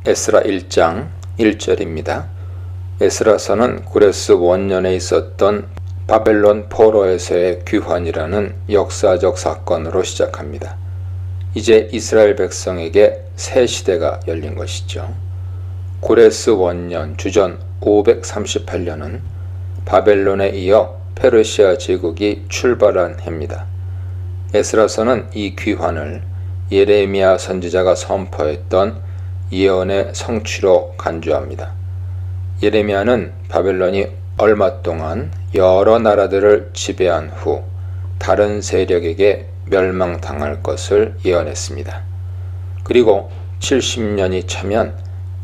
에스라 1장 1절입니다. 에스라서는 고레스 원년에 있었던 바벨론 포로에서의 귀환이라는 역사적 사건으로 시작합니다. 이제 이스라엘 백성에게 새 시대가 열린 것이죠. 고레스 원년 주전 538년은 바벨론에 이어 페르시아 제국이 출발한 해입니다. 에스라서는 이 귀환을 예레미야 선지자가 선포했던 예언의 성취로 간주합니다. 예레미야는 바벨론이 얼마 동안 여러 나라들을 지배한 후 다른 세력에게 멸망당할 것을 예언했습니다. 그리고 70년이 차면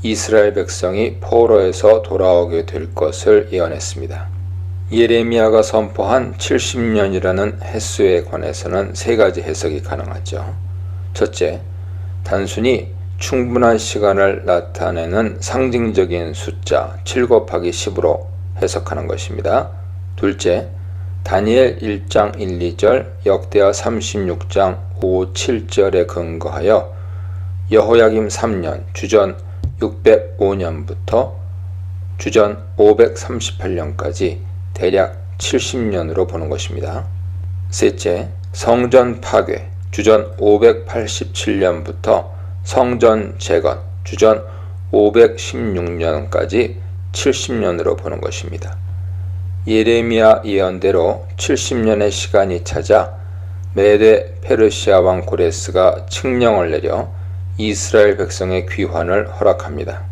이스라엘 백성이 포로에서 돌아오게 될 것을 예언했습니다. 예레미야가 선포한 70년이라는 횟수에 관해서는 세 가지 해석이 가능하죠. 첫째, 단순히 충분한 시간을 나타내는 상징적인 숫자 7 곱하기 10으로 해석하는 것입니다. 둘째, 다니엘 1장 1, 2절, 역대하 36장 5, 7절에 근거하여 여호야김 3년 주전 605년부터 주전 538년까지 대략 70년으로 보는 것입니다. 셋째, 성전 파괴 주전 587년부터 성전 재건 주전 516년까지 70년으로 보는 것입니다. 예레미야 예언대로 70년의 시간이 찾아 메데 페르시아 왕 고레스가 칙령을 내려 이스라엘 백성의 귀환을 허락합니다.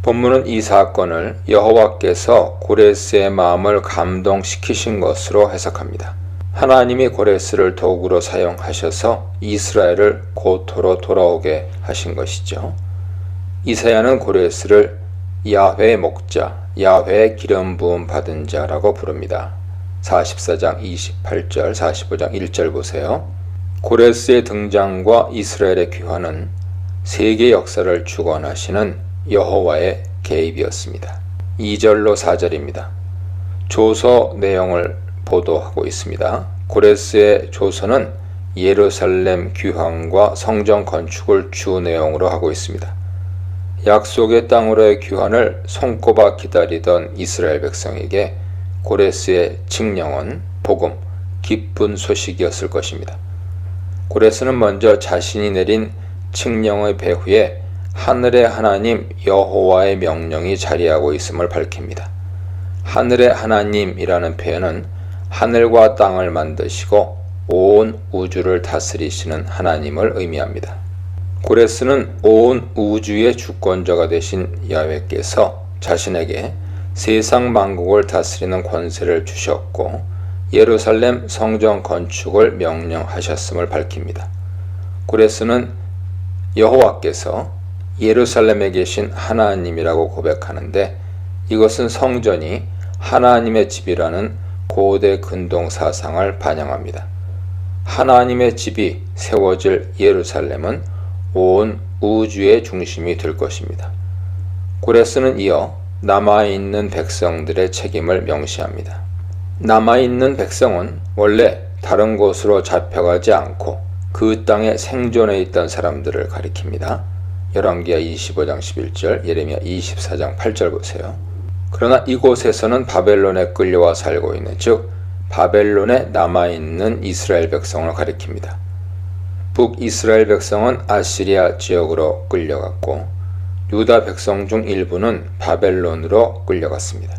본문은 이 사건을 여호와께서 고레스의 마음을 감동시키신 것으로 해석합니다. 하나님이 고레스를 도구로 사용하셔서 이스라엘을 고토로 돌아오게 하신 것이죠. 이사야는 고레스를 야훼의 목자, 야훼의 기름 부음 받은 자라고 부릅니다. 44장 28절, 45장 1절 보세요. 고레스의 등장과 이스라엘의 귀환은 세계 역사를 주관하시는 여호와의 개입이었습니다. 2절로 4절입니다. 조서 내용을 보도하고 있습니다. 고레스의 조서는 예루살렘 귀환과 성전 건축을 주 내용으로 하고 있습니다. 약속의 땅으로의 귀환을 손꼽아 기다리던 이스라엘 백성에게 고레스의 칙령은 복음, 기쁜 소식이었을 것입니다. 고레스는 먼저 자신이 내린 칙령의 배후에 하늘의 하나님 여호와의 명령이 자리하고 있음을 밝힙니다. 하늘의 하나님이라는 표현은 하늘과 땅을 만드시고 온 우주를 다스리시는 하나님을 의미합니다. 고레스는 온 우주의 주권자가 되신 야훼께서 자신에게 세상 만국을 다스리는 권세를 주셨고 예루살렘 성전 건축을 명령하셨음을 밝힙니다. 고레스는 여호와께서 예루살렘에 계신 하나님이라고 고백하는데 이것은 성전이 하나님의 집이라는 고대 근동 사상을 반영합니다. 하나님의 집이 세워질 예루살렘은 온 우주의 중심이 될 것입니다. 고레스는 이어 남아있는 백성들의 책임을 명시합니다. 남아있는 백성은 원래 다른 곳으로 잡혀가지 않고 그 땅에 생존해 있던 사람들을 가리킵니다. 열왕기하 25장 11절, 예레미야 24장 8절 보세요. 그러나 이곳에서는 바벨론에 끌려와 살고 있는, 즉 바벨론에 남아있는 이스라엘 백성을 가리킵니다. 북이스라엘 백성은 아시리아 지역으로 끌려갔고 유다 백성 중 일부는 바벨론으로 끌려갔습니다.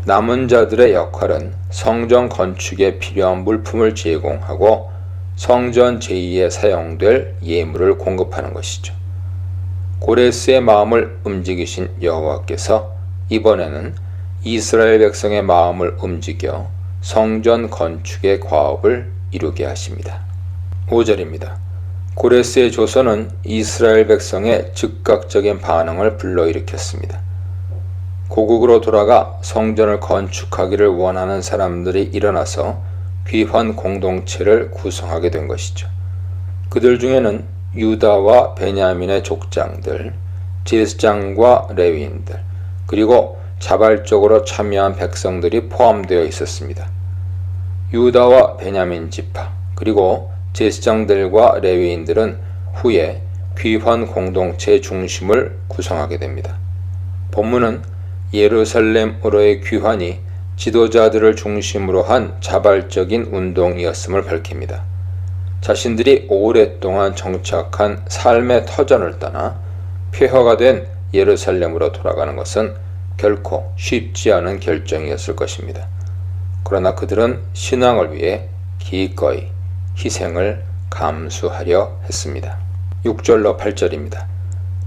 남은 자들의 역할은 성전 건축에 필요한 물품을 제공하고 성전 제2에 사용될 예물을 공급하는 것이죠. 고레스의 마음을 움직이신 여호와께서 이번에는 이스라엘 백성의 마음을 움직여 성전 건축의 과업을 이루게 하십니다. 5절입니다. 고레스의 조서는 이스라엘 백성의 즉각적인 반응을 불러일으켰습니다. 고국으로 돌아가 성전을 건축하기를 원하는 사람들이 일어나서 귀환 공동체를 구성하게 된 것이죠. 그들 중에는 유다와 베냐민의 족장들, 제사장과 레위인들, 그리고 자발적으로 참여한 백성들이 포함되어 있었습니다. 유다와 베냐민 지파, 그리고 제사장들과 레위인들은 후에 귀환 공동체의 중심을 구성하게 됩니다. 본문은 예루살렘으로의 귀환이 지도자들을 중심으로 한 자발적인 운동이었음을 밝힙니다. 자신들이 오랫동안 정착한 삶의 터전을 떠나 폐허가 된 예루살렘으로 돌아가는 것은 결코 쉽지 않은 결정이었을 것입니다. 그러나 그들은 신앙을 위해 기꺼이 희생을 감수하려 했습니다. 6절로 8절입니다.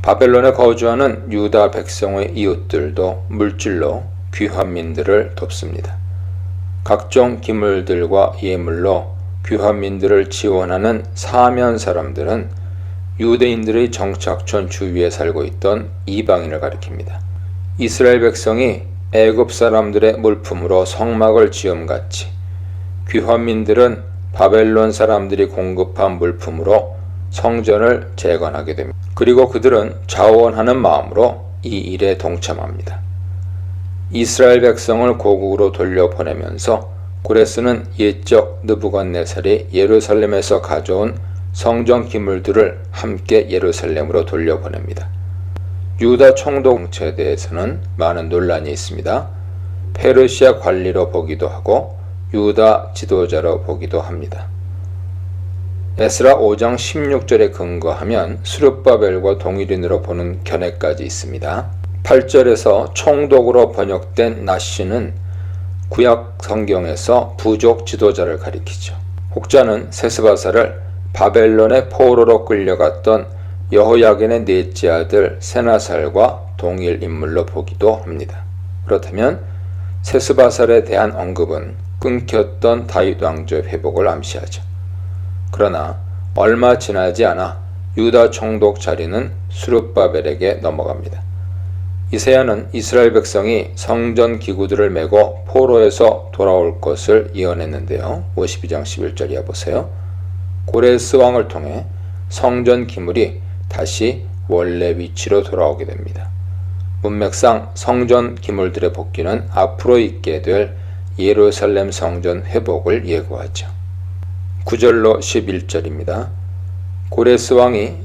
바벨론에 거주하는 유다 백성의 이웃들도 물질로 귀환민들을 돕습니다. 각종 기물들과 예물로 귀환민들을 지원하는 사면 사람들은 유대인들의 정착촌 주위에 살고 있던 이방인을 가리킵니다. 이스라엘 백성이 애굽 사람들의 물품으로 성막을 지음같이 귀환민들은 바벨론 사람들이 공급한 물품으로 성전을 재건하게 됩니다. 그리고 그들은 자원하는 마음으로 이 일에 동참합니다. 이스라엘 백성을 고국으로 돌려보내면서 고레스는 옛적 느부갓네살이 예루살렘에서 가져온 성전 기물들을 함께 예루살렘으로 돌려보냅니다. 유다 총독체에 대해서는 많은 논란이 있습니다. 페르시아 관리로 보기도 하고 유다 지도자로 보기도 합니다. 에스라 5장 16절에 근거하면 스룹바벨과 동일인으로 보는 견해까지 있습니다. 8절에서 총독으로 번역된 나시는 구약 성경에서 부족 지도자를 가리키죠. 혹자는 세스바사를 바벨론의 포로로 끌려갔던 여호야긴의 넷째 아들 세나살과 동일 인물로 보기도 합니다. 그렇다면 세스바살에 대한 언급은 끊겼던 다윗 왕조의 회복을 암시하죠. 그러나 얼마 지나지 않아 유다 총독 자리는 스룹바벨에게 넘어갑니다. 이사야는 이스라엘 백성이 성전 기구들을 메고 포로에서 돌아올 것을 예언했는데요. 52장 11절 이하 보세요. 고레스 왕을 통해 성전 기물이 다시 원래 위치로 돌아오게 됩니다. 문맥상 성전 기물들의 복귀는 앞으로 있게 될 예루살렘 성전 회복을 예고하죠. 9절로 11절입니다. 고레스 왕이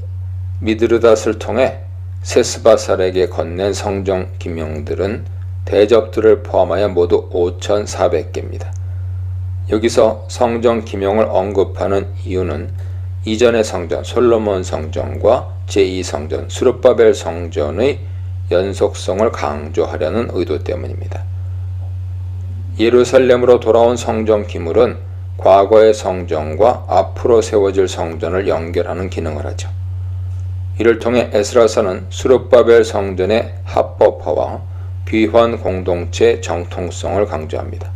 미드르닷을 통해 세스바살에게 건넨 성전 기명들은 대접들을 포함하여 모두 5,400개입니다. 여기서 성전 기명을 언급하는 이유는 이전의 성전 솔로몬 성전과 제2성전 스룹바벨 성전의 연속성을 강조하려는 의도 때문입니다. 예루살렘으로 돌아온 성전 기물은 과거의 성전과 앞으로 세워질 성전을 연결하는 기능을 하죠. 이를 통해 에스라서는 스룹바벨 성전의 합법화와 귀환 공동체 정통성을 강조합니다.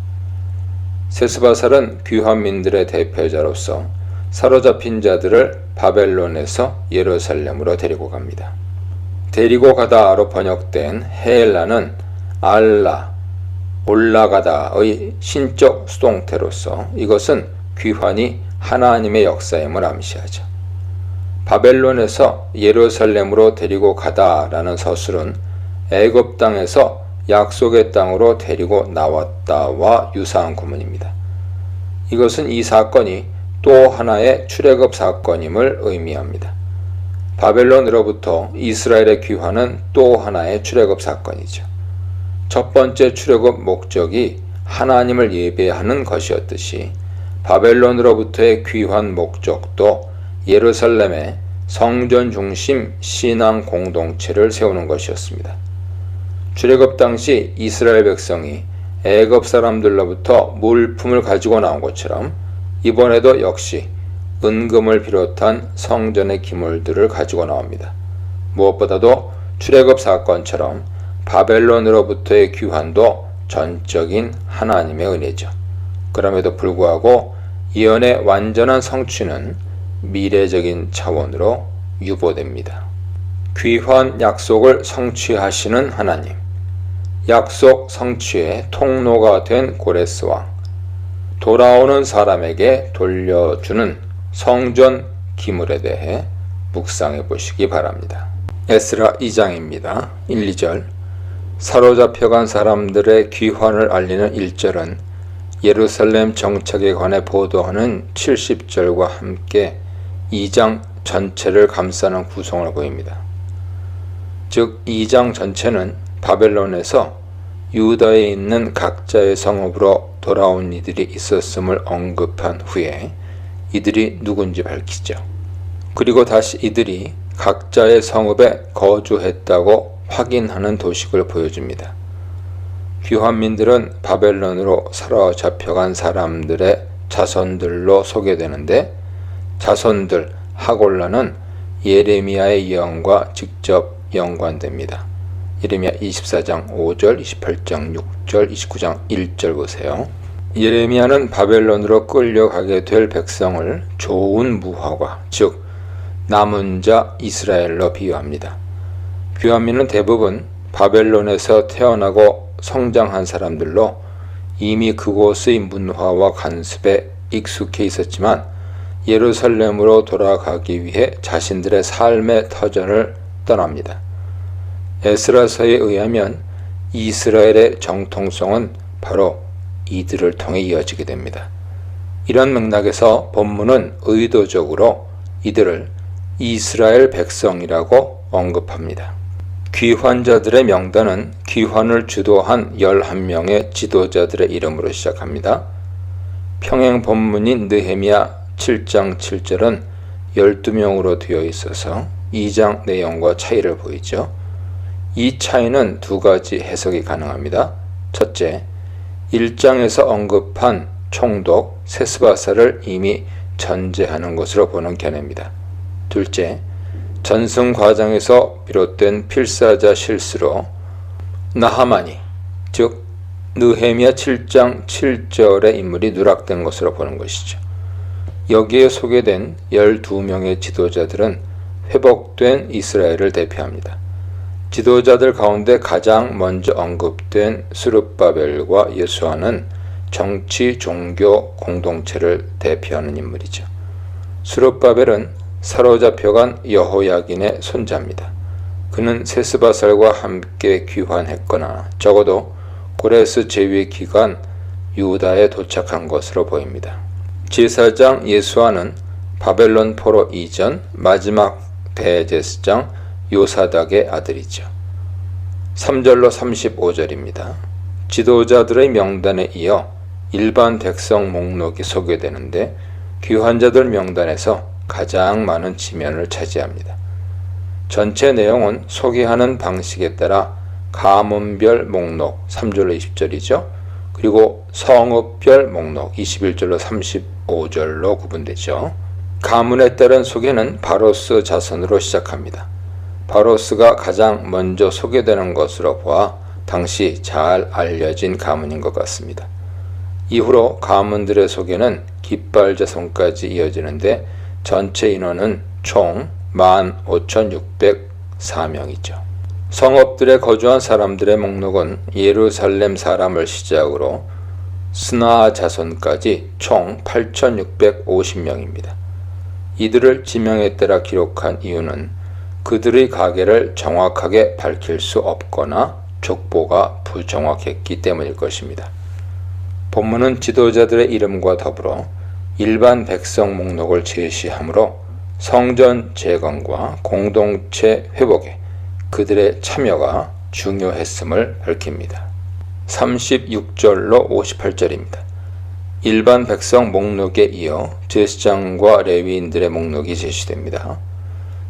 세스바살은 귀환민들의 대표자로서 사로잡힌 자들을 바벨론에서 예루살렘으로 데리고 갑니다. 데리고 가다로 번역된 헤엘라는 알라, 올라가다의 신적 수동태로서 이것은 귀환이 하나님의 역사임을 암시하죠. 바벨론에서 예루살렘으로 데리고 가다라는 서술은 애굽 땅에서 약속의 땅으로 데리고 나왔다와 유사한 구문입니다. 이것은 이 사건이 또 하나의 출애굽 사건임을 의미합니다. 바벨론으로부터 이스라엘의 귀환은 또 하나의 출애굽 사건이죠. 첫 번째 출애굽 목적이 하나님을 예배하는 것이었듯이 바벨론으로부터의 귀환 목적도 예루살렘에 성전 중심 신앙 공동체를 세우는 것이었습니다. 출애굽 당시 이스라엘 백성이 애굽 사람들로부터 물품을 가지고 나온 것처럼 이번에도 역시 은금을 비롯한 성전의 기물들을 가지고 나옵니다. 무엇보다도 출애굽 사건처럼 바벨론으로부터의 귀환도 전적인 하나님의 은혜죠. 그럼에도 불구하고 예언의 완전한 성취는 미래적인 차원으로 유보됩니다. 귀환 약속을 성취하시는 하나님, 약속 성취의 통로가 된 고레스 왕, 돌아오는 사람에게 돌려주는 성전 기물에 대해 묵상해 보시기 바랍니다. 에스라 2장입니다. 1, 2절 사로잡혀간 사람들의 귀환을 알리는 1절은 예루살렘 정착에 관해 보도하는 70절과 함께 2장 전체를 감싸는 구성을 보입니다. 즉 2장 전체는 바벨론에서 유다에 있는 각자의 성읍으로 돌아온 이들이 있었음을 언급한 후에 이들이 누군지 밝히죠. 그리고 다시 이들이 각자의 성읍에 거주했다고 확인하는 도식을 보여줍니다. 귀환민들은 바벨론으로 사로잡혀간 사람들의 자손들로 소개되는데 자손들 하골라는 예레미야의 예언과 직접 연관됩니다. 예레미야 24장 5절, 28장 6절, 29장 1절 보세요. 예레미야는 바벨론으로 끌려가게 될 백성을 좋은 무화과, 즉 남은 자 이스라엘로 비유합니다. 귀환민은 대부분 바벨론에서 태어나고 성장한 사람들로 이미 그곳의 문화와 관습에 익숙해 있었지만 예루살렘으로 돌아가기 위해 자신들의 삶의 터전을 떠납니다. 에스라서에 의하면 이스라엘의 정통성은 바로 이들을 통해 이어지게 됩니다. 이런 맥락에서 본문은 의도적으로 이들을 이스라엘 백성이라고 언급합니다. 귀환자들의 명단은 귀환을 주도한 11명의 지도자들의 이름으로 시작합니다. 평행 본문인 느헤미야 7장 7절은 12명으로 되어 있어서 2장 내용과 차이를 보이죠. 이 차이는 두 가지 해석이 가능합니다. 첫째, 1장에서 언급한 총독 세스바사를 이미 전제하는 것으로 보는 견해입니다. 둘째, 전승 과정에서 비롯된 필사자 실수로 나하만이, 즉 느헤미야 7장 7절의 인물이 누락된 것으로 보는 것이죠. 여기에 소개된 12명의 지도자들은 회복된 이스라엘을 대표합니다. 지도자들 가운데 가장 먼저 언급된 스룹바벨과 예수아는 정치, 종교 공동체를 대표하는 인물이죠. 스룹바벨은 사로잡혀간 여호야긴의 손자입니다. 그는 세스바살과 함께 귀환했거나 적어도 고레스 제위 기간 유다에 도착한 것으로 보입니다. 제사장 예수아는 바벨론 포로 이전 마지막 대제사장 요사닥의 아들이죠. 3절로 35절입니다. 지도자들의 명단에 이어 일반 백성 목록이 소개되는데 귀환자들 명단에서 가장 많은 지면을 차지합니다. 전체 내용은 소개하는 방식에 따라 가문별 목록 3절로 20절이죠. 그리고 성읍별 목록 21절로 35절로 구분되죠. 가문에 따른 소개는 바로스 자손으로 시작합니다. 바로스가 가장 먼저 소개되는 것으로 보아 당시 잘 알려진 가문인 것 같습니다. 이후로 가문들의 소개는 깃발 자손까지 이어지는데 전체 인원은 총 15,604명이죠. 성읍들에 거주한 사람들의 목록은 예루살렘 사람을 시작으로 스나아 자손까지 총 8,650명입니다. 이들을 지명에 따라 기록한 이유는 그들의 가계를 정확하게 밝힐 수 없거나 족보가 부정확했기 때문일 것입니다. 본문은 지도자들의 이름과 더불어 일반 백성 목록을 제시하므로 성전 재건과 공동체 회복에 그들의 참여가 중요했음을 밝힙니다. 36절로 58절입니다. 일반 백성 목록에 이어 제사장과 레위인들의 목록이 제시됩니다.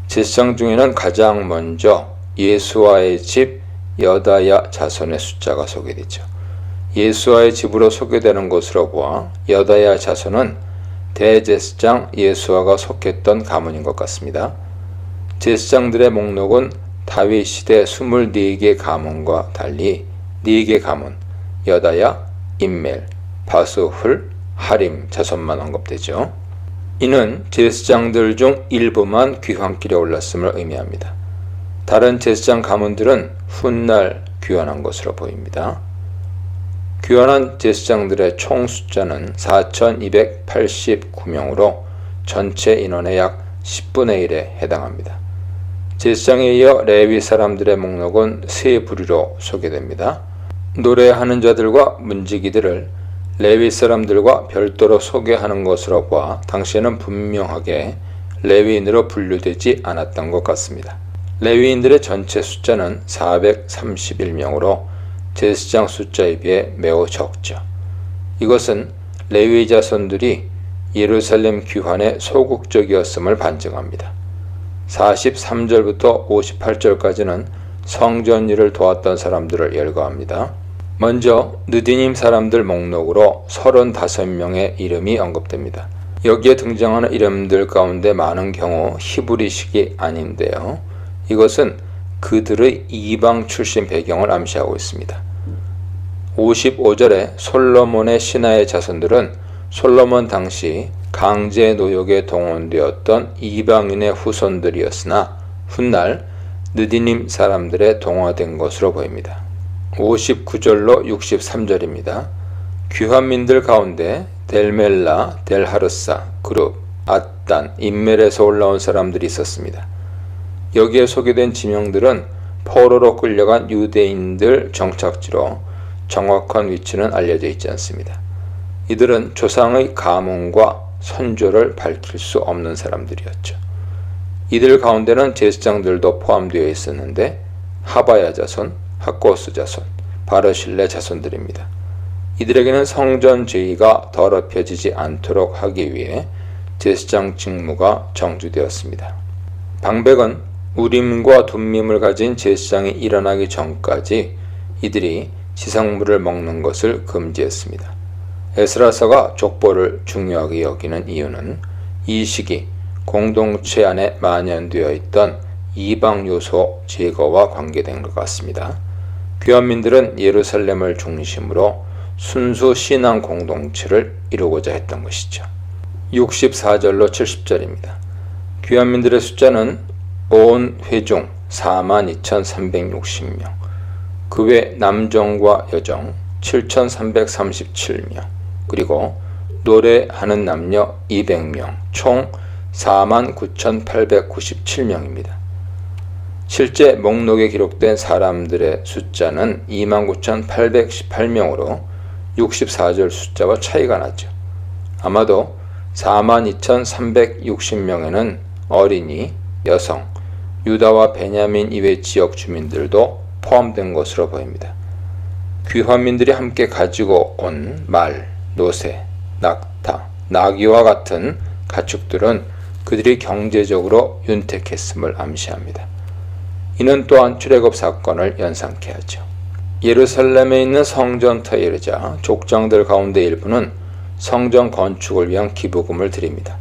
제사장 중에는 가장 먼저 예수아의 집 여다야 자손의 숫자가 소개되죠. 예수아의 집으로 소개되는 것으로 보아 여다야 자손은 대제사장 예수아가 속했던 가문인 것 같습니다. 제사장들의 목록은 다윗 시대 24개 가문과 달리 4개 가문 여다야, 임멜, 바스훌, 하림 자손만 언급되죠. 이는 제사장들 중 일부만 귀환길에 올랐음을 의미합니다. 다른 제사장 가문들은 훗날 귀환한 것으로 보입니다. 귀환한 제사장들의 총 숫자는 4,289명으로 전체 인원의 약 10분의 1에 해당합니다. 제사장에 이어 레위 사람들의 목록은 세 부류로 소개됩니다. 노래하는 자들과 문지기들을 레위 사람들과 별도로 소개하는 것으로 보아 당시에는 분명하게 레위인으로 분류되지 않았던 것 같습니다. 레위인들의 전체 숫자는 431명으로 제사장 숫자에 비해 매우 적죠. 이것은 레위 자손들이 예루살렘 귀환에 소극적이었음을 반증합니다. 43절부터 58절까지는 성전 일을 도왔던 사람들을 열거합니다. 먼저 느디님 사람들 목록으로 35명의 이름이 언급됩니다. 여기에 등장하는 이름들 가운데 많은 경우 히브리식이 아닌데요. 이것은 그들의 이방 출신 배경을 암시하고 있습니다. 55절에 솔로몬의 신하의 자손들은 솔로몬 당시 강제 노역에 동원되었던 이방인의 후손들이었으나 훗날 느디님 사람들에 동화된 것으로 보입니다. 59절로 63절입니다. 귀환민들 가운데 델멜라, 델하르사, 그룹, 앗단, 인멜에서 올라온 사람들이 있었습니다. 여기에 소개된 지명들은 포로로 끌려간 유대인들 정착지로 정확한 위치는 알려져 있지 않습니다. 이들은 조상의 가문과 선조를 밝힐 수 없는 사람들이었죠. 이들 가운데는 제사장들도 포함되어 있었는데 하바야 자손, 학고스 자손, 바르실레 자손들입니다. 이들에게는 성전 죄의가 더럽혀지지 않도록 하기 위해 제사장 직무가 정주되었습니다. 방백은 우림과 둠밈을 가진 제사장이 일어나기 전까지 이들이 지상물을 먹는 것을 금지했습니다. 에스라서가 족보를 중요하게 여기는 이유는 이 시기 공동체 안에 만연되어 있던 이방 요소 제거와 관계된 것 같습니다. 귀환민들은 예루살렘을 중심으로 순수 신앙 공동체를 이루고자 했던 것이죠. 64절로 70절입니다. 귀환민들의 숫자는 온 회중 42,360명, 그 외 남정과 여정 7,337명, 그리고 노래하는 남녀 200명, 총 49,897명입니다. 실제 목록에 기록된 사람들의 숫자는 29,818명으로 64절 숫자와 차이가 나죠. 아마도 42,360명에는 어린이, 여성, 유다와 베냐민 이외 지역 주민들도 포함된 것으로 보입니다. 귀환민들이 함께 가지고 온 말, 노새, 낙타, 나귀와 같은 가축들은 그들이 경제적으로 윤택했음을 암시합니다. 이는 또한 출애굽 사건을 연상케 하죠. 예루살렘에 있는 성전터에 이르자 족장들 가운데 일부는 성전 건축을 위한 기부금을 드립니다.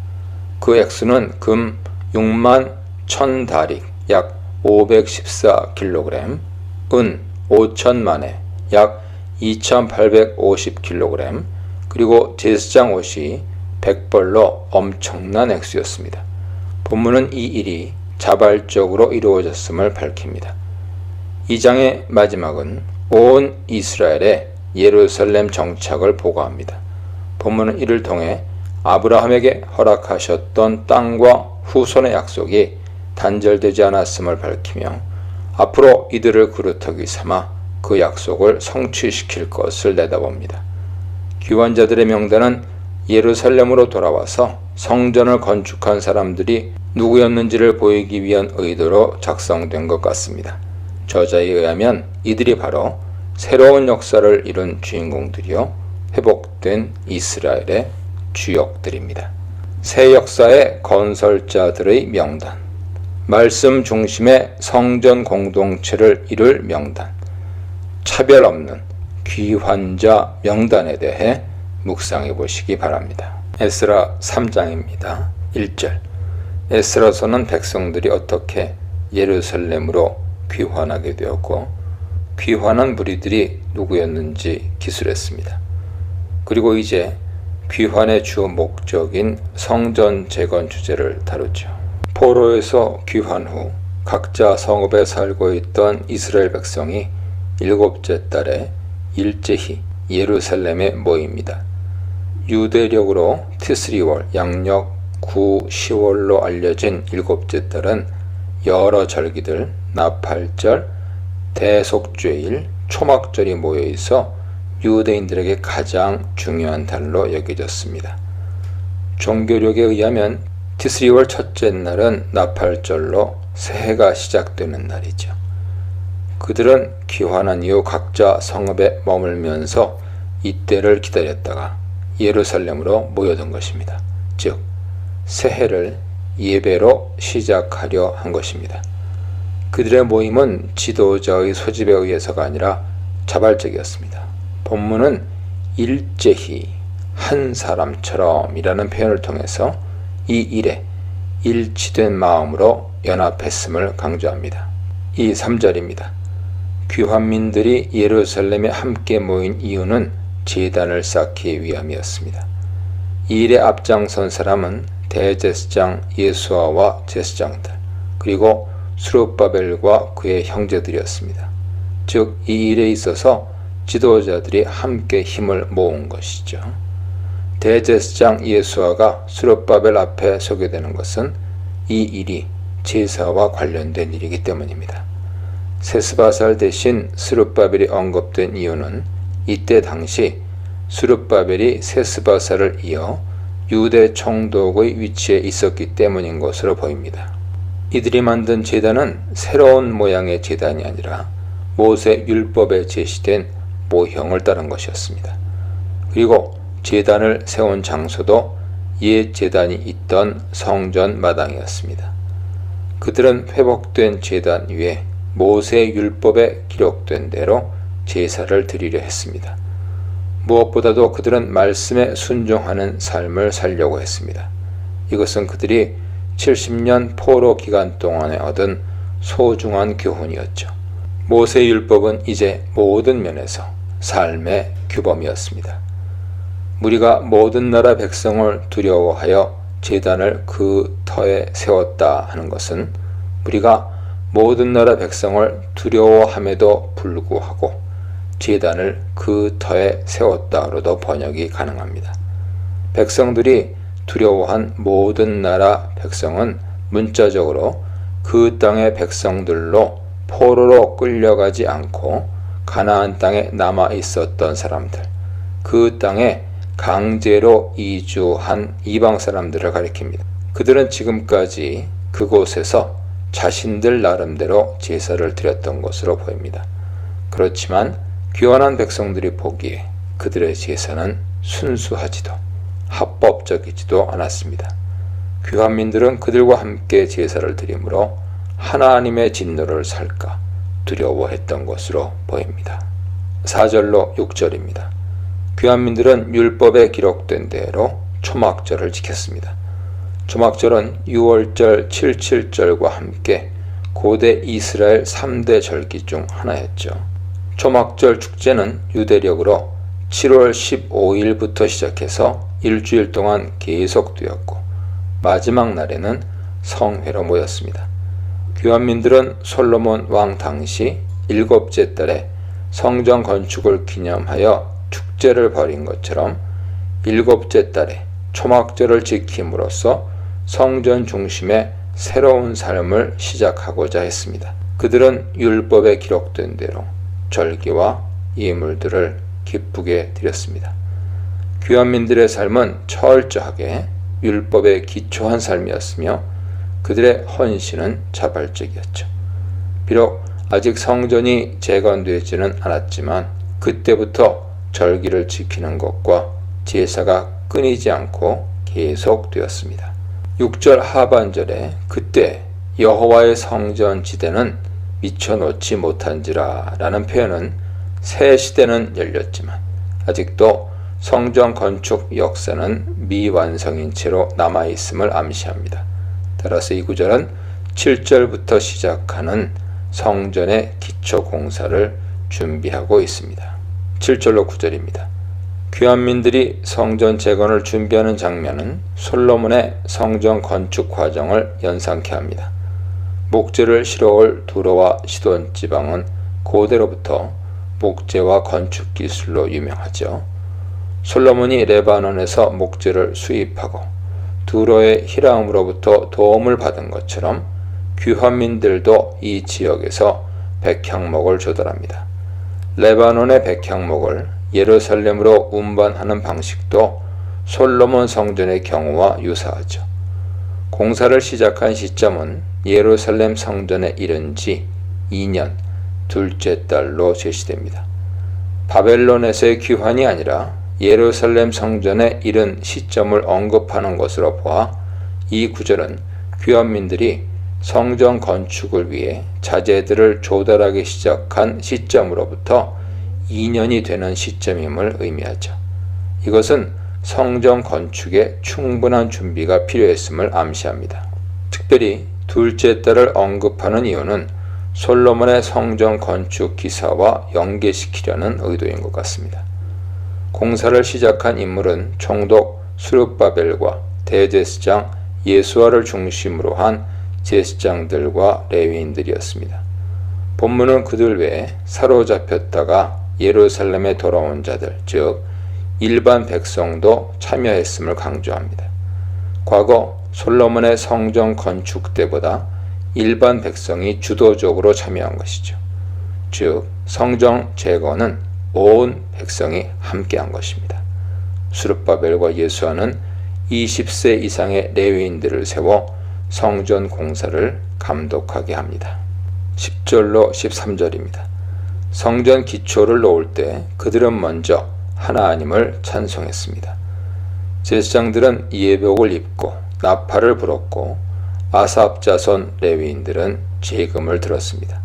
그 액수는 금 6만 1000다릭 약 514kg, 은 5천만에 약 2850kg, 그리고 제사장 옷이 100벌로 엄청난 액수였습니다. 본문은 이 일이 자발적으로 이루어졌음을 밝힙니다. 이 장의 마지막은 온 이스라엘의 예루살렘 정착을 보고합니다. 본문은 이를 통해 아브라함에게 허락하셨던 땅과 후손의 약속이 단절되지 않았음을 밝히며 앞으로 이들을 그루터기 삼아 그 약속을 성취시킬 것을 내다봅니다. 귀환자들의 명단은 예루살렘으로 돌아와서 성전을 건축한 사람들이 누구였는지를 보이기 위한 의도로 작성된 것 같습니다. 저자에 의하면 이들이 바로 새로운 역사를 이룬 주인공들이요, 회복된 이스라엘의 주역들입니다. 새 역사의 건설자들의 명단, 말씀 중심의 성전 공동체를 이룰 명단, 차별 없는 귀환자 명단에 대해 묵상해 보시기 바랍니다. 에스라 3장입니다. 1절. 에스라서는 백성들이 어떻게 예루살렘으로 귀환하게 되었고 귀환한 무리들이 누구였는지 기술했습니다. 그리고 이제 귀환의 주 목적인 성전 재건 주제를 다루죠. 포로에서 귀환 후 각자 성읍에 살고 있던 이스라엘 백성이 7째 달에 일제히 예루살렘에 모입니다. 유대력으로 티스리월, 양력 9, 10월로 알려진 7째 달은 여러 절기들, 나팔절, 대속죄일, 초막절이 모여있어 유대인들에게 가장 중요한 달로 여겨졌습니다. 종교력에 의하면 티스리월 첫째 날은 나팔절로 새해가 시작되는 날이죠. 그들은 귀환한 이후 각자 성읍에 머물면서 이때를 기다렸다가 예루살렘으로 모여든 것입니다. 즉 새해를 예배로 시작하려 한 것입니다. 그들의 모임은 지도자의 소집에 의해서가 아니라 자발적이었습니다. 본문은 일제히 한 사람처럼 이라는 표현을 통해서 이 일에 일치된 마음으로 연합했음을 강조합니다. 이 3절입니다. 귀환민들이 예루살렘에 함께 모인 이유는 제단을 쌓기 위함이었습니다. 이 일에 앞장선 사람은 대제사장 예수아와 제사장들 그리고 스룹바벨과 그의 형제들이었습니다. 즉 이 일에 있어서 지도자들이 함께 힘을 모은 것이죠. 대제사장 예수아가 스룹바벨 앞에 서게 되는 것은 이 일이 제사와 관련된 일이기 때문입니다. 세스바살 대신 스룹바벨이 언급된 이유는 이때 당시 스룹바벨이 세스바살을 이어 유대 총독의 위치에 있었기 때문인 것으로 보입니다. 이들이 만든 제단은 새로운 모양의 제단이 아니라 모세 율법에 제시된 모형을 따른 것이었습니다. 그리고 제단을 세운 장소도 옛 제단이 있던 성전 마당이었습니다. 그들은 회복된 제단 위에 모세 율법에 기록된 대로 제사를 드리려 했습니다. 무엇보다도 그들은 말씀에 순종하는 삶을 살려고 했습니다. 이것은 그들이 70년 포로 기간 동안에 얻은 소중한 교훈이었죠. 모세 율법은 이제 모든 면에서 삶의 규범이었습니다. 무리가 모든 나라 백성을 두려워하여 제단을 그 터에 세웠다 하는 것은 무리가 모든 나라 백성을 두려워함에도 불구하고 제단을 그 터에 세웠다로도 번역이 가능합니다. 백성들이 두려워한 모든 나라 백성은 문자적으로 그 땅의 백성들로 포로로 끌려가지 않고 가나안 땅에 남아 있었던 사람들, 그 땅에 강제로 이주한 이방 사람들을 가리킵니다. 그들은 지금까지 그곳에서 자신들 나름대로 제사를 드렸던 것으로 보입니다. 그렇지만 귀환한 백성들이 보기에 그들의 제사는 순수하지도 합법적이지도 않았습니다. 귀환민들은 그들과 함께 제사를 드리므로 하나님의 진노를 살까 두려워했던 것으로 보입니다. 4절로 6절입니다. 귀환민들은 율법에 기록된 대로 초막절을 지켰습니다. 초막절은 6월절 77절과 함께 고대 이스라엘 3대 절기 중 하나였죠. 초막절 축제는 유대력으로 7월 15일부터 시작해서 일주일 동안 계속되었고 마지막 날에는 성회로 모였습니다. 귀환민들은 솔로몬 왕 당시 7째 달에 성전 건축을 기념하여 축제를 벌인 것처럼 7째 달에 초막절을 지킴으로써 성전 중심의 새로운 삶을 시작하고자 했습니다. 그들은 율법에 기록된 대로 절기와 예물들을 기쁘게 드렸습니다. 귀환민들의 삶은 철저하게 율법에 기초한 삶이었으며 그들의 헌신은 자발적이었죠. 비록 아직 성전이 재건되지는 않았지만 그때부터 절기를 지키는 것과 제사가 끊이지 않고 계속되었습니다. 6절 하반절에 그때 여호와의 성전 지대는 미쳐놓지 못한지라 라는 표현은 새 시대는 열렸지만 아직도 성전 건축 역사는 미완성인 채로 남아있음을 암시합니다. 따라서 이 구절은 7절부터 시작하는 성전의 기초 공사를 준비하고 있습니다. 7절로 9절입니다. 귀환민들이 성전 재건을 준비하는 장면은 솔로몬의 성전 건축 과정을 연상케 합니다. 목재를 실어올 두로와 시돈 지방은 고대로부터 목재와 건축 기술로 유명하죠. 솔로몬이 레바논에서 목재를 수입하고 두로의 히람으로부터 도움을 받은 것처럼 귀환민들도 이 지역에서 백향목을 조달합니다. 레바논의 백향목을 예루살렘으로 운반하는 방식도 솔로몬 성전의 경우와 유사하죠. 공사를 시작한 시점은 예루살렘 성전에 이른 지 2년 둘째 달로 제시됩니다. 바벨론에서의 귀환이 아니라 예루살렘 성전에 이른 시점을 언급하는 것으로 보아 이 구절은 귀환민들이 성전 건축을 위해 자재들을 조달하기 시작한 시점으로부터 2년이 되는 시점임을 의미하죠. 이것은 성전 건축에 충분한 준비가 필요했음을 암시합니다. 특별히 둘째 달을 언급하는 이유는 솔로몬의 성전 건축 기사와 연계시키려는 의도인 것 같습니다. 공사를 시작한 인물은 총독 스룹바벨과 대제사장 예수아를 중심으로 한 제사장들과 레위인들이었습니다. 본문은 그들 외에 사로잡혔다가 예루살렘에 돌아온 자들, 즉 일반 백성도 참여했음을 강조합니다. 과거 솔로몬의 성전 건축 때보다 일반 백성이 주도적으로 참여한 것이죠. 즉 성전 재건은 온 백성이 함께한 것입니다. 스룹바벨과 예수아는 20세 이상의 레위인들을 세워 성전 공사를 감독하게 합니다. 10절로 13절입니다. 성전 기초를 놓을 때 그들은 먼저 하나님을 찬송했습니다. 제사장들은 예복을 입고 나팔을 불었고 아삽 자손 레위인들은 제금을 들었습니다.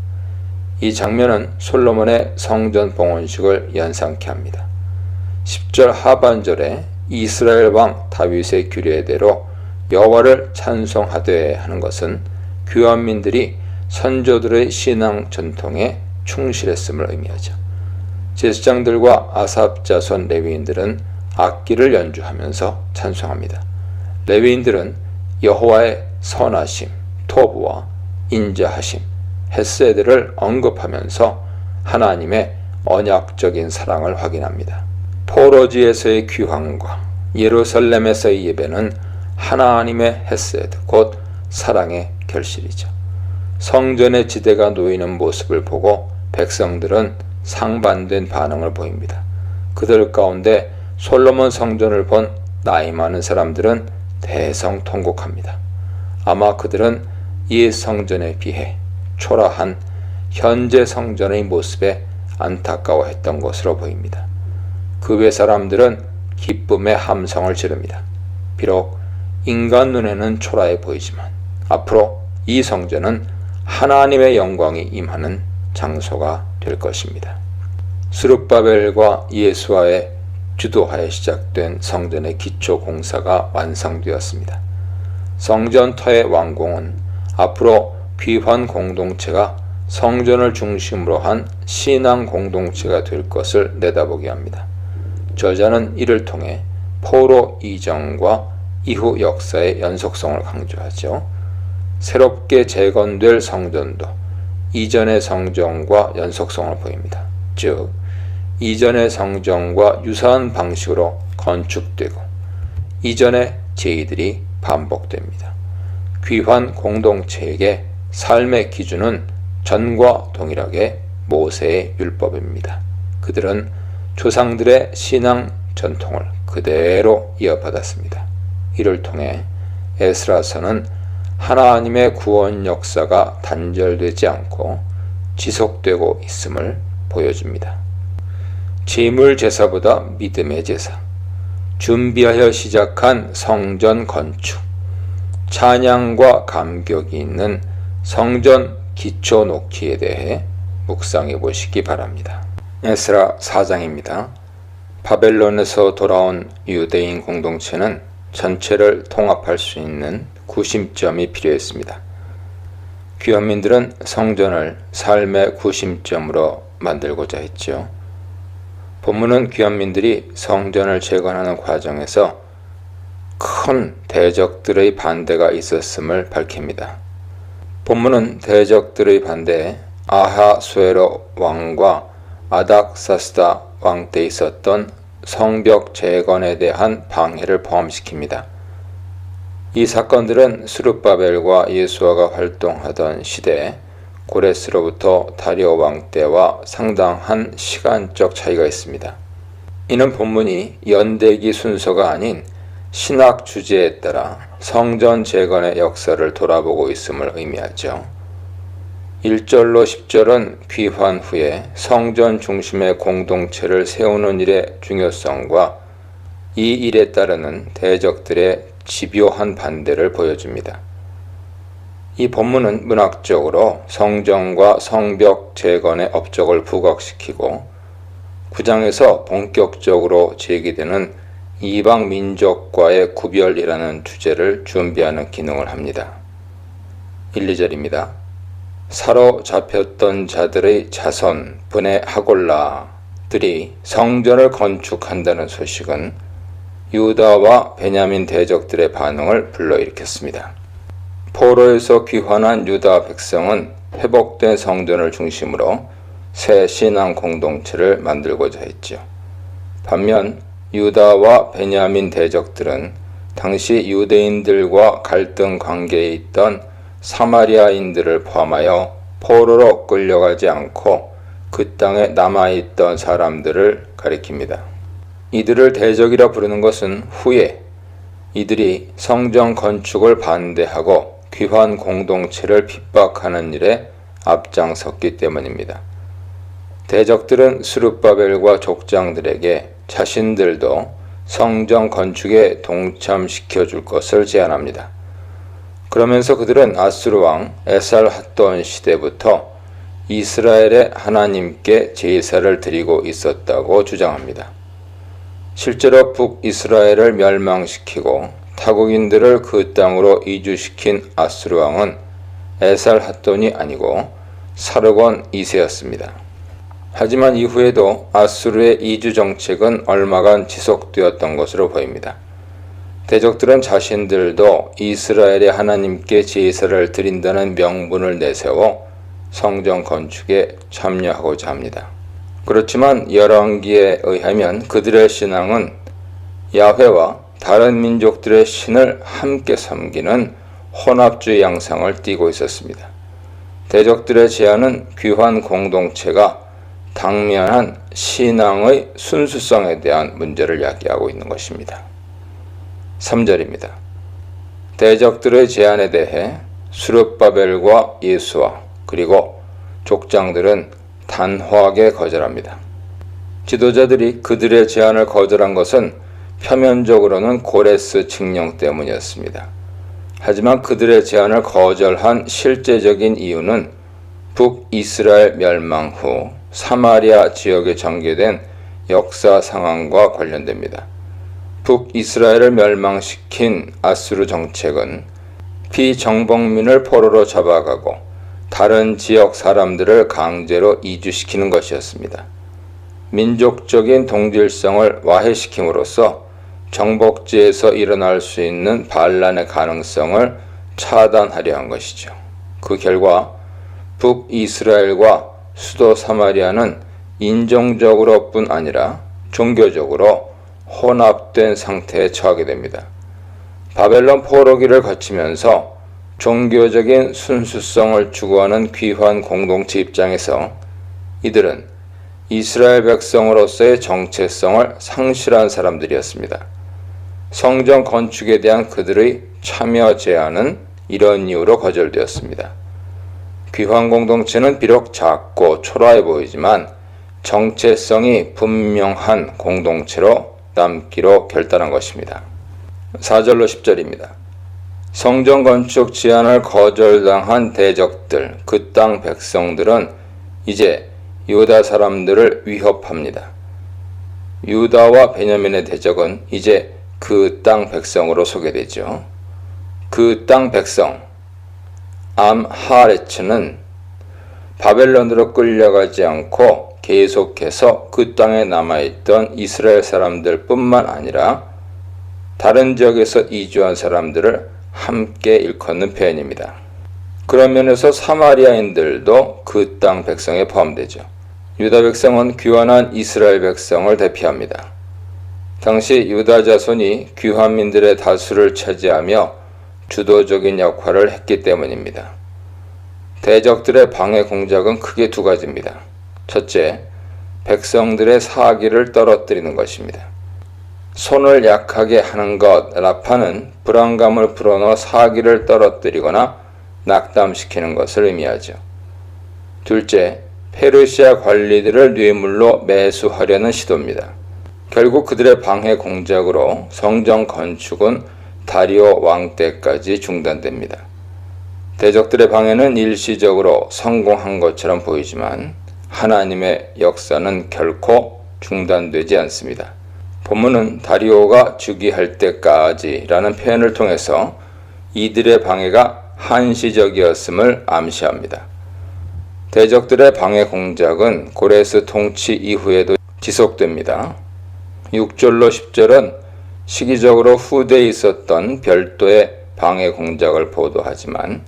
이 장면은 솔로몬의 성전 봉헌식을 연상케 합니다. 10절 하반절에 이스라엘 왕 다윗의 규례대로 여호와를 찬송하되 하는 것은 귀환민들이 선조들의 신앙 전통에 충실했음을 의미하죠. 제사장들과 아삽 자손 레위인들은 악기를 연주하면서 찬송합니다. 레위인들은 여호와의 선하심, 토부와 인자하심, 헤세드를 언급하면서 하나님의 언약적인 사랑을 확인합니다. 포로지에서의 귀환과 예루살렘에서의 예배는 하나님의 헤세드, 곧 사랑의 결실이죠. 성전의 지대가 놓이는 모습을 보고 백성들은 상반된 반응을 보입니다. 그들 가운데 솔로몬 성전을 본 나이 많은 사람들은 대성통곡합니다. 아마 그들은 이 성전에 비해 초라한 현재 성전의 모습에 안타까워했던 것으로 보입니다. 그 외 사람들은 기쁨의 함성을 지릅니다. 비록 인간 눈에는 초라해 보이지만 앞으로 이 성전은 하나님의 영광이 임하는 장소가 될 것입니다. 스룹바벨과 예수아의 주도하에 시작된 성전의 기초 공사가 완성되었습니다. 성전터의 완공은 앞으로 귀환 공동체가 성전을 중심으로 한 신앙 공동체가 될 것을 내다보게 합니다. 저자는 이를 통해 포로 이전과 이후 역사의 연속성을 강조하죠. 새롭게 재건될 성전도 이전의 성전과 연속성을 보입니다. 즉 이전의 성전과 유사한 방식으로 건축되고 이전의 제의들이 반복됩니다. 귀환 공동체에게 삶의 기준은 전과 동일하게 모세의 율법입니다. 그들은 조상들의 신앙 전통을 그대로 이어받았습니다. 이를 통해 에스라서는 하나님의 구원 역사가 단절되지 않고 지속되고 있음을 보여줍니다. 제물 제사보다 믿음의 제사, 준비하여 시작한 성전 건축, 찬양과 감격이 있는 성전 기초 놓기에 대해 묵상해 보시기 바랍니다. 에스라 4장입니다. 바벨론에서 돌아온 유대인 공동체는 전체를 통합할 수 있는 구심점이 필요했습니다. 귀환민들은 성전을 삶의 구심점으로 만들고자 했죠. 본문은 귀환민들이 성전을 재건하는 과정에서 큰 대적들의 반대가 있었음을 밝힙니다. 본문은 대적들의 반대에 아하수에로 왕과 아닥사스다 왕 때 있었던 성벽 재건에 대한 방해를 포함시킵니다. 이 사건들은 스룹바벨과 예수아가 활동하던 시대에 고레스로부터 다리오 왕 때와 상당한 시간적 차이가 있습니다. 이는 본문이 연대기 순서가 아닌 신학 주제에 따라 성전 재건의 역사를 돌아보고 있음을 의미하죠. 1절로 10절은 귀환 후에 성전 중심의 공동체를 세우는 일의 중요성과 이 일에 따르는 대적들의 집요한 반대를 보여줍니다. 이 본문은 문학적으로 성전과 성벽 재건의 업적을 부각시키고 9장에서 본격적으로 제기되는 이방 민족과의 구별이라는 주제를 준비하는 기능을 합니다. 1, 2절입니다. 사로잡혔던 자들의 자손 분의 하골라들이 성전을 건축한다는 소식은 유다와 베냐민 대적들의 반응을 불러일으켰습니다. 포로에서 귀환한 유다 백성은 회복된 성전을 중심으로 새 신앙 공동체를 만들고자 했죠. 반면 유다와 베냐민 대적들은 당시 유대인들과 갈등 관계에 있던 사마리아인들을 포함하여 포로로 끌려가지 않고 그 땅에 남아있던 사람들을 가리킵니다. 이들을 대적이라 부르는 것은 후에 이들이 성전 건축을 반대하고 귀환 공동체를 핍박하는 일에 앞장섰기 때문입니다. 대적들은 스룹바벨과 족장들에게 자신들도 성전 건축에 동참시켜 줄 것을 제안합니다. 그러면서 그들은 아수르 왕 에살핫돈 시대부터 이스라엘의 하나님께 제사를 드리고 있었다고 주장합니다. 실제로 북이스라엘을 멸망시키고 타국인들을 그 땅으로 이주시킨 아수르 왕은 에살핫돈이 아니고 사르곤 2세였습니다. 하지만 이후에도 아수르의 이주 정책은 얼마간 지속되었던 것으로 보입니다. 대적들은 자신들도 이스라엘의 하나님께 제사를 드린다는 명분을 내세워 성전 건축에 참여하고자 합니다. 그렇지만 열왕기에 의하면 그들의 신앙은 야훼와 다른 민족들의 신을 함께 섬기는 혼합주의 양상을 띠고 있었습니다. 대적들의 제안은 귀환 공동체가 당면한 신앙의 순수성에 대한 문제를 야기하고 있는 것입니다. 3절입니다. 대적들의 제안에 대해 스룹바벨과 예수와 그리고 족장들은 단호하게 거절합니다. 지도자들이 그들의 제안을 거절한 것은 표면적으로는 고레스 칙령 때문이었습니다. 하지만 그들의 제안을 거절한 실제적인 이유는 북이스라엘 멸망 후 사마리아 지역에 전개된 역사 상황과 관련됩니다. 북이스라엘을 멸망시킨 아수르 정책은 피정복민을 포로로 잡아가고 다른 지역 사람들을 강제로 이주시키는 것이었습니다. 민족적인 동질성을 와해시킴으로써 정복지에서 일어날 수 있는 반란의 가능성을 차단하려 한 것이죠. 그 결과 북이스라엘과 수도 사마리아는 인종적으로뿐 아니라 종교적으로 혼합된 상태에 처하게 됩니다. 바벨론 포로기를 거치면서 종교적인 순수성을 추구하는 귀환 공동체 입장에서 이들은 이스라엘 백성으로서의 정체성을 상실한 사람들이었습니다. 성전 건축에 대한 그들의 참여 제안은 이런 이유로 거절되었습니다. 귀환 공동체는 비록 작고 초라해 보이지만 정체성이 분명한 공동체로 남기로 결단한 것입니다. 4절로 10절입니다. 성전 건축 제안을 거절당한 대적들, 그 땅 백성들은 이제 유다 사람들을 위협합니다. 유다와 베냐민의 대적은 이제 그 땅 백성으로 소개되죠. 그 땅 백성 암하레츠는 바벨론으로 끌려가지 않고 계속해서 그 땅에 남아있던 이스라엘 사람들 뿐만 아니라 다른 지역에서 이주한 사람들을 함께 일컫는 표현입니다. 그런 면에서 사마리아인들도 그 땅 백성에 포함되죠. 유다 백성은 귀환한 이스라엘 백성을 대표합니다. 당시 유다 자손이 귀환민들의 다수를 차지하며 주도적인 역할을 했기 때문입니다. 대적들의 방해 공작은 크게 두 가지입니다. 첫째, 백성들의 사기를 떨어뜨리는 것입니다. 손을 약하게 하는 것. 라파는 불안감을 불어넣어 사기를 떨어뜨리거나 낙담시키는 것을 의미하죠. 둘째, 페르시아 관리들을 뇌물로 매수하려는 시도입니다. 결국 그들의 방해 공작으로 성전 건축은 다리오 왕 때까지 중단됩니다. 대적들의 방해는 일시적으로 성공한 것처럼 보이지만 하나님의 역사는 결코 중단되지 않습니다. 본문은 다리오가 즉위할 때까지라는 표현을 통해서 이들의 방해가 한시적이었음을 암시합니다. 대적들의 방해 공작은 고레스 통치 이후에도 지속됩니다. 6절로 10절은 시기적으로 후대에 있었던 별도의 방해 공작을 보도하지만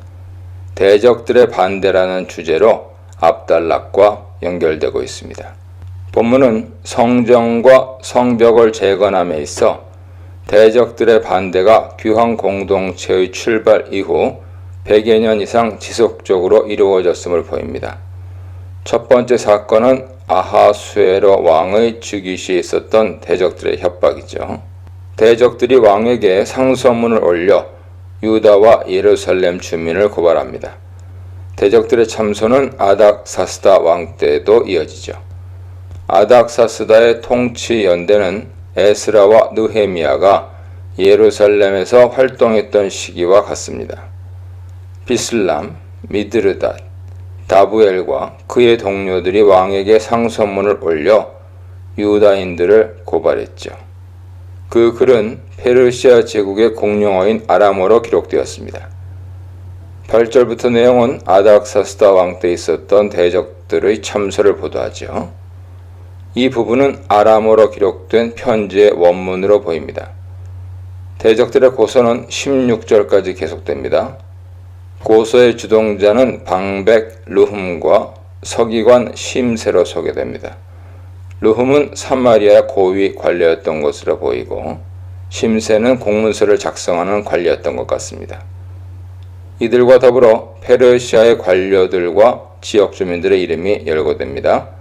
대적들의 반대라는 주제로 압달락과 연결되고 있습니다. 본문은 성전과 성벽을 재건함에 있어 대적들의 반대가 귀환 공동체의 출발 이후 100여 년 이상 지속적으로 이루어졌음을 보입니다. 첫 번째 사건은 아하수에로 왕의 즉위 시에 있었던 대적들의 협박이죠. 대적들이 왕에게 상소문을 올려 유다와 예루살렘 주민을 고발합니다. 대적들의 참소는 아닥사스다 왕 때에도 이어지죠. 아닥사스다의 통치 연대는 에스라와 느헤미야가 예루살렘에서 활동했던 시기와 같습니다. 비슬람, 미드르닷, 다부엘과 그의 동료들이 왕에게 상소문을 올려 유다인들을 고발했죠. 그 글은 페르시아 제국의 공용어인 아람어로 기록되었습니다. 8절부터 내용은 아닥사스다 왕 때 있었던 대적들의 참소를 보도하죠. 이 부분은 아람어로 기록된 편지의 원문으로 보입니다. 대적들의 고소는 16절까지 계속됩니다. 고소의 주동자는 방백 르훔과 서기관 심세로 소개됩니다. 르훔은 사마리아 고위 관료였던 것으로 보이고 심세는 공문서를 작성하는 관리였던 것 같습니다. 이들과 더불어 페르시아의 관료들과 지역 주민들의 이름이 열거됩니다.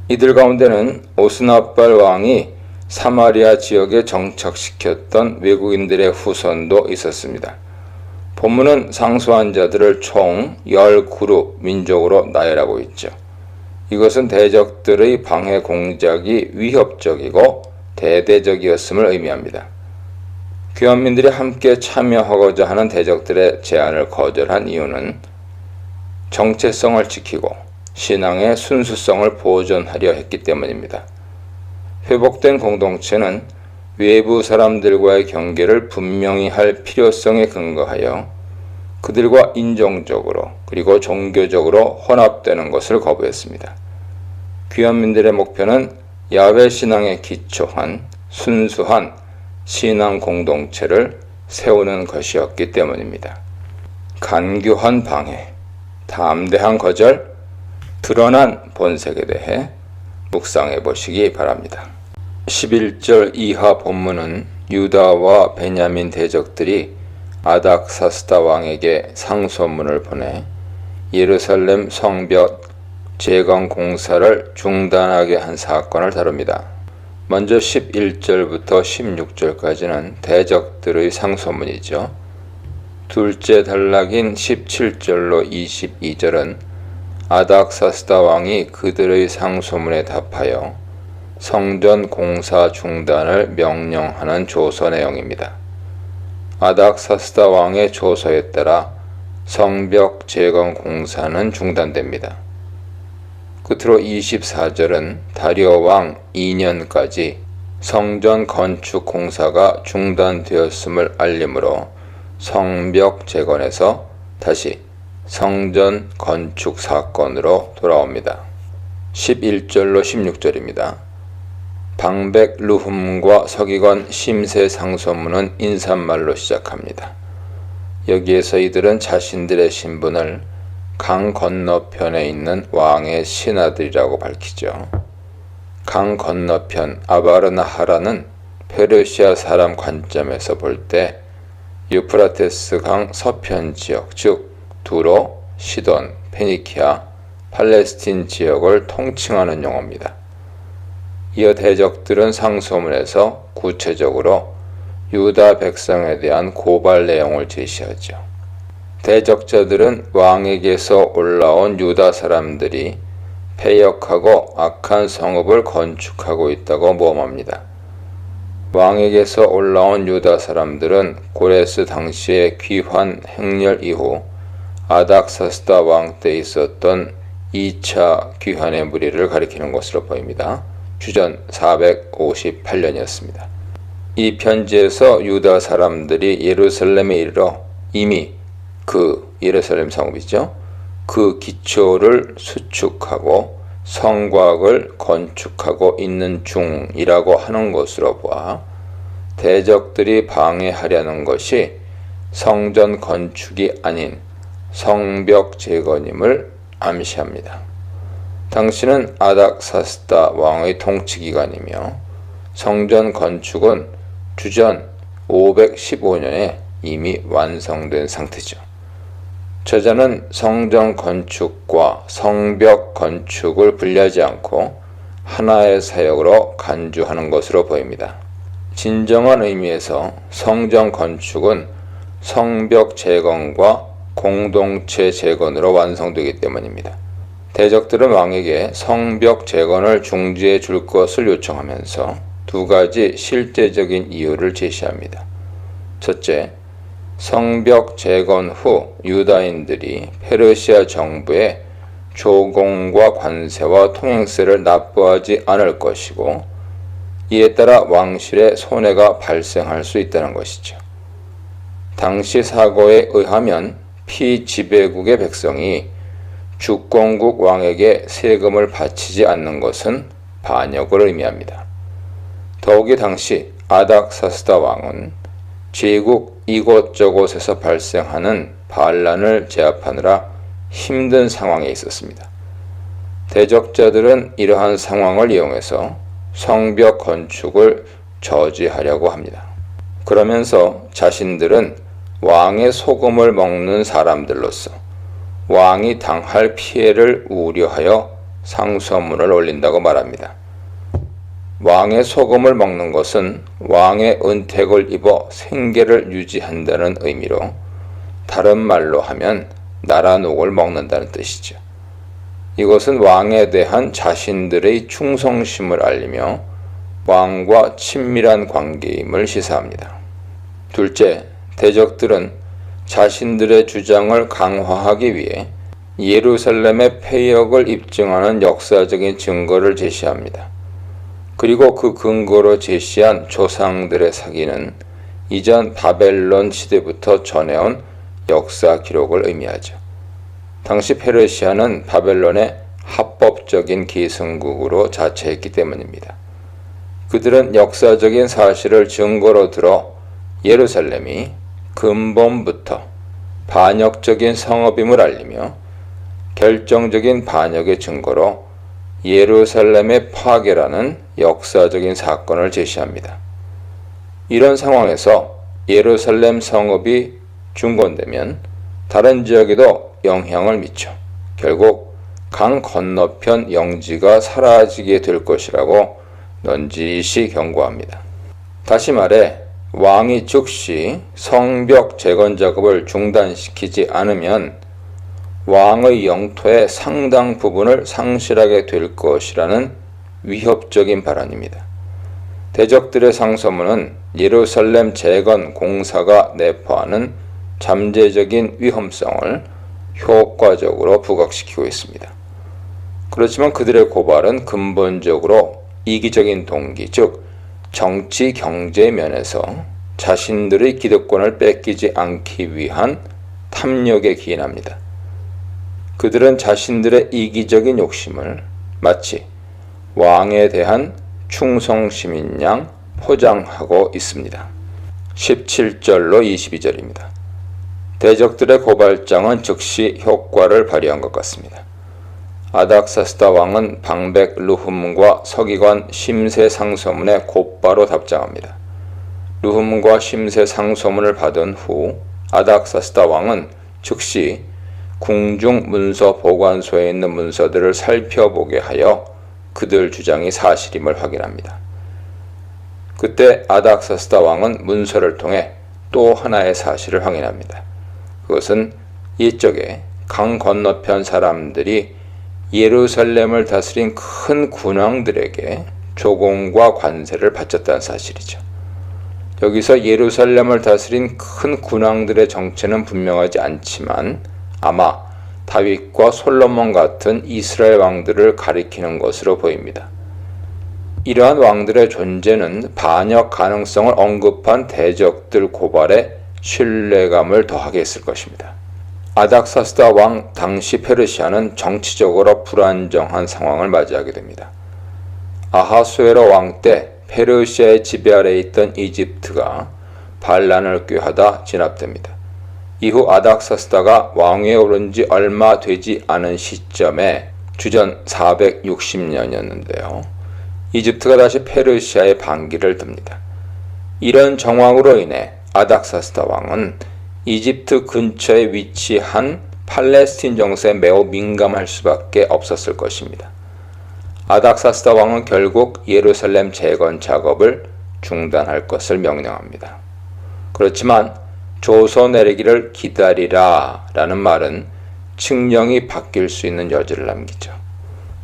이들 가운데는 오스나발 왕이 사마리아 지역에 정착시켰던 외국인들의 후손도 있었습니다. 본문은 상소한 자들을 총 10그룹 민족으로 나열하고 있죠. 이것은 대적들의 방해 공작이 위협적이고 대대적이었음을 의미합니다. 귀환민들이 함께 참여하고자 하는 대적들의 제안을 거절한 이유는 정체성을 지키고 신앙의 순수성을 보존하려 했기 때문입니다. 회복된 공동체는 외부 사람들과의 경계를 분명히 할 필요성에 근거하여 그들과 인종적으로 그리고 종교적으로 혼합되는 것을 거부했습니다. 귀환민들의 목표는 야훼 신앙에 기초한 순수한 신앙 공동체를 세우는 것이었기 때문입니다. 간교한 방해, 담대한 거절, 드러난 본색에 대해 묵상해 보시기 바랍니다. 11절 이하 본문은 유다와 베냐민 대적들이 아닥사스다 왕에게 상소문을 보내 예루살렘 성벽 재건 공사를 중단하게 한 사건을 다룹니다. 먼저 11절부터 16절까지는 대적들의 상소문이죠. 둘째 단락인 17절로 22절은 아닥사스다 왕이 그들의 상소문에 답하여 성전 공사 중단을 명령하는 조서 내용입니다. 아닥사스다 왕의 조서에 따라 성벽 재건 공사는 중단됩니다. 끝으로 24절은 다리오 왕 2년까지 성전 건축 공사가 중단되었음을 알림으로 성벽 재건에서 다시 성전 건축 사건으로 돌아옵니다. 11절로 16절입니다. 방백 르훔과 서기관 심세 상소문은 인사말로 시작합니다. 여기에서 이들은 자신들의 신분을 강 건너편에 있는 왕의 신하들이라고 밝히죠. 강 건너편 아바르나하라는 페르시아 사람 관점에서 볼 때 유프라테스 강 서편 지역, 즉 두로, 시돈, 페니키아, 팔레스틴 지역을 통칭하는 용어입니다. 이어 대적들은 상소문에서 구체적으로 유다 백성에 대한 고발 내용을 제시하죠. 대적자들은 왕에게서 올라온 유다 사람들이 패역하고 악한 성읍을 건축하고 있다고 모험합니다. 왕에게서 올라온 유다 사람들은 고레스 당시의 귀환 행렬 이후 아닥사스다 왕 때 있었던 2차 귀환의 무리를 가리키는 것으로 보입니다. 주전 458년이었습니다. 이 편지에서 유다 사람들이 예루살렘에 이르러 이미 그 예루살렘 성읍이죠. 그 기초를 수축하고 성곽을 건축하고 있는 중이라고 하는 것으로 보아 대적들이 방해하려는 것이 성전 건축이 아닌 성벽 재건임을 암시합니다. 당시는 아닥사스다 왕의 통치 기간이며 성전 건축은 주전 515년에 이미 완성된 상태죠. 저자는 성전 건축과 성벽 건축을 분리하지 않고 하나의 사역으로 간주하는 것으로 보입니다. 진정한 의미에서 성전 건축은 성벽 재건과 공동체 재건으로 완성되기 때문입니다. 대적들은 왕에게 성벽 재건을 중지해 줄 것을 요청하면서 두 가지 실제적인 이유를 제시합니다. 첫째, 성벽 재건 후 유다인들이 페르시아 정부의 조공과 관세와 통행세를 납부하지 않을 것이고 이에 따라 왕실에 손해가 발생할 수 있다는 것이죠. 당시 사고에 의하면 피지배국의 백성이 주권국 왕에게 세금을 바치지 않는 것은 반역을 의미합니다. 더욱이 당시 아닥사스다 왕은 제국 이곳저곳에서 발생하는 반란을 제압하느라 힘든 상황에 있었습니다. 대적자들은 이러한 상황을 이용해서 성벽 건축을 저지하려고 합니다. 그러면서 자신들은 왕의 소금을 먹는 사람들로서 왕이 당할 피해를 우려하여 상소문을 올린다고 말합니다. 왕의 소금을 먹는 것은 왕의 은택을 입어 생계를 유지한다는 의미로 다른 말로 하면 나라녹을 먹는다는 뜻이죠. 이것은 왕에 대한 자신들의 충성심을 알리며 왕과 친밀한 관계임을 시사합니다. 둘째, 대적들은 자신들의 주장을 강화하기 위해 예루살렘의 패역을 입증하는 역사적인 증거를 제시합니다. 그리고 그 근거로 제시한 조상들의 사기는 이전 바벨론 시대부터 전해온 역사 기록을 의미하죠. 당시 페르시아는 바벨론의 합법적인 기승국으로 자처했기 때문입니다. 그들은 역사적인 사실을 증거로 들어 예루살렘이 근본부터 반역적인 성읍임을 알리며 결정적인 반역의 증거로 예루살렘의 파괴라는 역사적인 사건을 제시합니다. 이런 상황에서 예루살렘 성읍이 중건되면 다른 지역에도 영향을 미쳐 결국 강 건너편 영지가 사라지게 될 것이라고 넌지시 경고합니다. 다시 말해 왕이 즉시 성벽 재건 작업을 중단시키지 않으면 왕의 영토의 상당 부분을 상실하게 될 것이라는 위협적인 발언입니다. 대적들의 상소문은 예루살렘 재건 공사가 내포하는 잠재적인 위험성을 효과적으로 부각시키고 있습니다. 그렇지만 그들의 고발은 근본적으로 이기적인 동기, 즉 정치 경제 면에서 자신들의 기득권을 뺏기지 않기 위한 탐욕에 기인합니다. 그들은 자신들의 이기적인 욕심을 마치 왕에 대한 충성심인 양 포장하고 있습니다. 17절로 22절입니다. 대적들의 고발장은 즉시 효과를 발휘한 것 같습니다. 아닥사스다 왕은 방백 르훔과 서기관 심세 상소문에 곧바로 답장합니다. 르훔과 심세 상소문을 받은 후 아닥사스다 왕은 즉시 궁중 문서 보관소에 있는 문서들을 살펴보게 하여 그들 주장이 사실임을 확인합니다. 그때 아닥사스다 왕은 문서를 통해 또 하나의 사실을 확인합니다. 그것은 이쪽에 강 건너편 사람들이 예루살렘을 다스린 큰 군왕들에게 조공과 관세를 바쳤다는 사실이죠. 여기서 예루살렘을 다스린 큰 군왕들의 정체는 분명하지 않지만 아마 다윗과 솔로몬 같은 이스라엘 왕들을 가리키는 것으로 보입니다. 이러한 왕들의 존재는 반역 가능성을 언급한 대적들 고발에 신뢰감을 더하게 했을 것입니다. 아닥사스다 왕 당시 페르시아는 정치적으로 불안정한 상황을 맞이하게 됩니다. 아하수에로 왕 때 페르시아의 지배 아래에 있던 이집트가 반란을 꾀하다 진압됩니다. 이후 아닥사스다가 왕위에 오른 지 얼마 되지 않은 시점에 주전 460년이었는데요. 이집트가 다시 페르시아의 반기를 듭니다. 이런 정황으로 인해 아닥사스다 왕은 이집트 근처에 위치한 팔레스틴 정세에 매우 민감할 수밖에 없었을 것입니다. 아닥사스다 왕은 결국 예루살렘 재건 작업을 중단할 것을 명령합니다. 그렇지만 조서 내리기를 기다리라 라는 말은 칙령이 바뀔 수 있는 여지를 남기죠.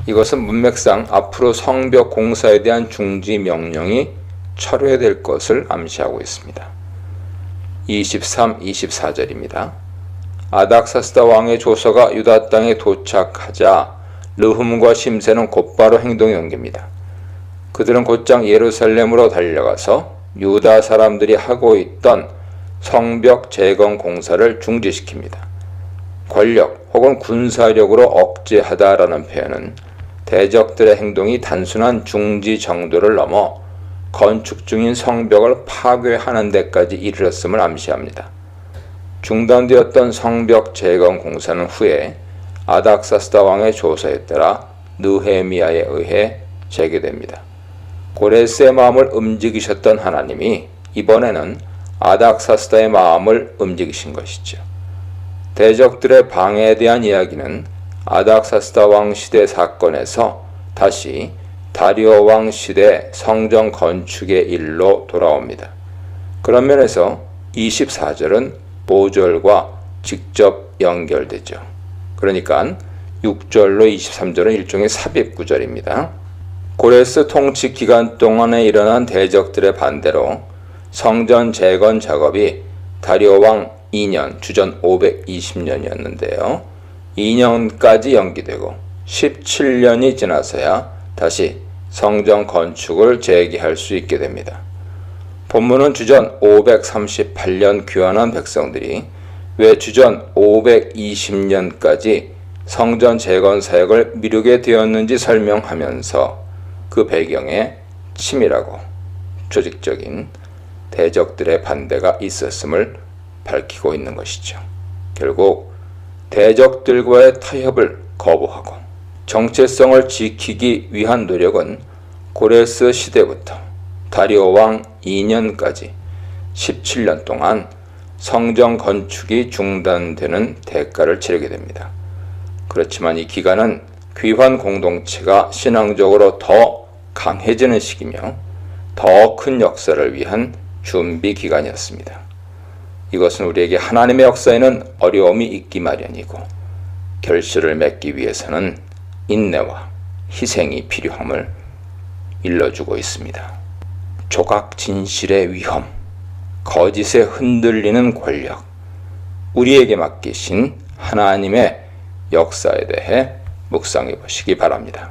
이것은 문맥상 앞으로 성벽 공사에 대한 중지 명령이 철회될 것을 암시하고 있습니다. 23, 24절입니다. 아닥사스다 왕의 조서가 유다 땅에 도착하자 르훔과 심세는 곧바로 행동에 옮깁니다. 그들은 곧장 예루살렘으로 달려가서 유다 사람들이 하고 있던 성벽 재건 공사를 중지시킵니다. 권력 혹은 군사력으로 억제하다라는 표현은 대적들의 행동이 단순한 중지 정도를 넘어 건축 중인 성벽을 파괴하는 데까지 이르렀음을 암시합니다. 중단되었던 성벽 재건 공사는 후에 아닥사스다 왕의 조서에 따라 느헤미야에 의해 재개됩니다. 고레스의 마음을 움직이셨던 하나님이 이번에는 아닥사스다의 마음을 움직이신 것이죠. 대적들의 방해에 대한 이야기는 아닥사스다 왕 시대 사건에서 다시 다리오 왕 시대 성전 건축의 일로 돌아옵니다. 그런 면에서 24절은 5절과 직접 연결되죠. 그러니까 6절로 23절은 일종의 삽입구절입니다. 고레스 통치 기간 동안에 일어난 대적들의 반대로 성전 재건 작업이 다리오 왕 2년 주전 520년이었는데요. 2년까지 연기되고 17년이 지나서야 다시 성전 건축을 재개할 수 있게 됩니다. 본문은 주전 538년 귀환한 백성들이 왜 주전 520년까지 성전 재건 사역을 미루게 되었는지 설명하면서 그 배경에 치밀하고 조직적인 대적들의 반대가 있었음을 밝히고 있는 것이죠. 결국 대적들과의 타협을 거부하고 정체성을 지키기 위한 노력은 고레스 시대부터 다리오 왕 2년까지 17년 동안 성전 건축이 중단되는 대가를 치르게 됩니다. 그렇지만 이 기간은 귀환 공동체가 신앙적으로 더 강해지는 시기며 더 큰 역사를 위한 준비 기간이었습니다. 이것은 우리에게 하나님의 역사에는 어려움이 있기 마련이고 결실을 맺기 위해서는 인내와 희생이 필요함을 일러주고 있습니다. 조각 진실의 위험, 거짓에 흔들리는 권력, 우리에게 맡기신 하나님의 역사에 대해 묵상해 보시기 바랍니다.